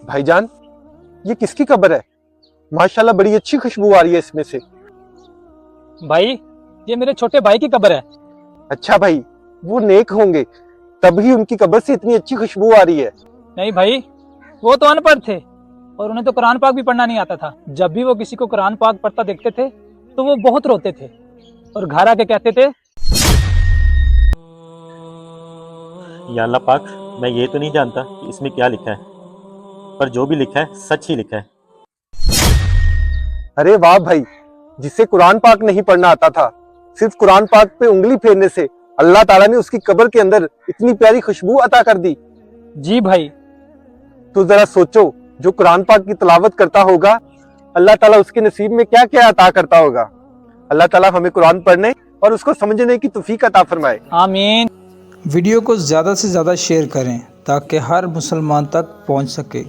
भाई जान, ये किसकी कब्र है? माशाल्लाह बड़ी अच्छी खुशबू आ रही है इसमें से। भाई ये मेरे छोटे भाई की कब्र है। अच्छा भाई, वो नेक होंगे तभी उनकी कब्र से इतनी अच्छी खुशबू आ रही है। नहीं भाई, वो तो अनपढ़ थे और उन्हें तो कुरान पाक भी पढ़ना नहीं आता था। जब भी वो किसी को कुरान पाक पढ़ता देखते थे तो वो बहुत रोते थे और घर आके कहते थे, या अल्लाह पाक, मैं ये तो नहीं जानता कि इसमें क्या लिखा है, पर जो भी लिखा है सच ही लिखा है। अरे वाह भाई, जिसे कुरान पाक नहीं पढ़ना आता था, सिर्फ कुरान पाक पे उंगली फेरने से अल्लाह ताला ने उसकी कब्र के अंदर इतनी प्यारी खुशबू अता कर दी। जी भाई। तो जरा सोचो, जो कुरान पाक की तिलावत करता होगा, अल्लाह ताला उसके नसीब में क्या क्या अता करता होगा। अल्लाह ताला हमें कुरान पढ़ने और उसको समझने की तौफीक अता फरमाए। आमीन। वीडियो को ज़्यादा से ज़्यादा शेयर करें ताकि हर मुसलमान तक पहुंच सके।